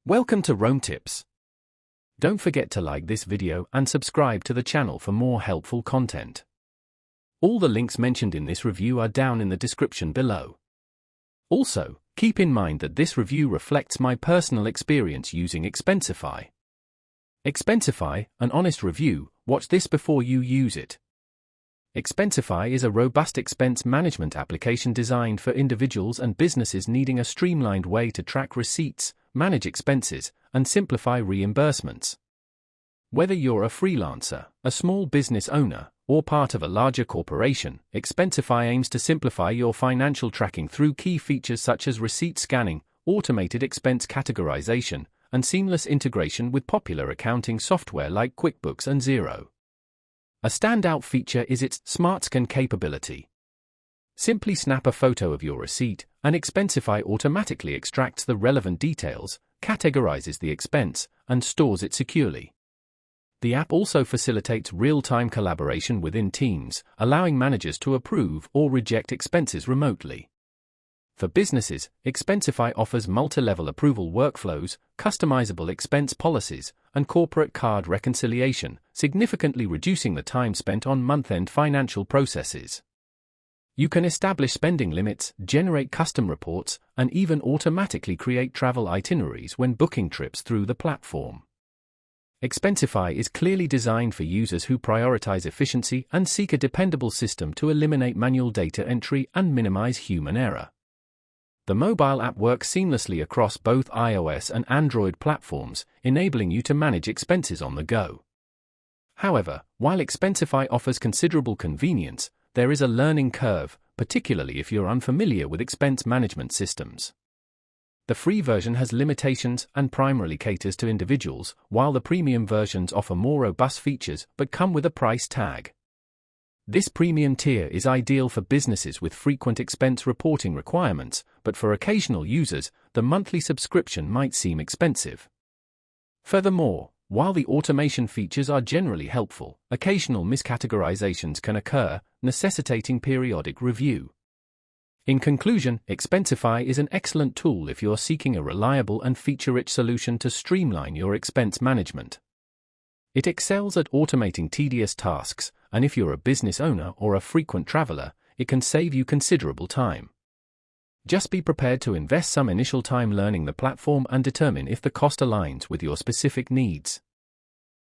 Welcome to Rome Tips. Don't forget to like this video and subscribe to the channel for more helpful content. All the links mentioned in this review are down in the description below. Also, keep in mind that this review reflects my personal experience using Expensify. Expensify, an honest review, watch this before you use it. Expensify is a robust expense management application designed for individuals and businesses needing a streamlined way to track receipts, manage expenses, and simplify reimbursements. Whether you're a freelancer, a small business owner, or part of a larger corporation, Expensify aims to simplify your financial tracking through key features such as receipt scanning, automated expense categorization, and seamless integration with popular accounting software like QuickBooks and Xero. A standout feature is its Smart Scan capability. Simply snap a photo of your receipt, and Expensify automatically extracts the relevant details, categorizes the expense, and stores it securely. The app also facilitates real-time collaboration within teams, allowing managers to approve or reject expenses remotely. For businesses, Expensify offers multi-level approval workflows, customizable expense policies, and corporate card reconciliation, significantly reducing the time spent on month-end financial processes. You can establish spending limits, generate custom reports, and even automatically create travel itineraries when booking trips through the platform. Expensify is clearly designed for users who prioritize efficiency and seek a dependable system to eliminate manual data entry and minimize human error. The mobile app works seamlessly across both iOS and Android platforms, enabling you to manage expenses on the go. However, while Expensify offers considerable convenience, there is a learning curve, particularly if you're unfamiliar with expense management systems. The free version has limitations and primarily caters to individuals, while the premium versions offer more robust features but come with a price tag. This premium tier is ideal for businesses with frequent expense reporting requirements, but for occasional users, the monthly subscription might seem expensive. Furthermore, while the automation features are generally helpful, occasional miscategorizations can occur, necessitating periodic review. In conclusion, Expensify is an excellent tool if you're seeking a reliable and feature-rich solution to streamline your expense management. It excels at automating tedious tasks, and if you're a business owner or a frequent traveler, it can save you considerable time. Just be prepared to invest some initial time learning the platform and determine if the cost aligns with your specific needs.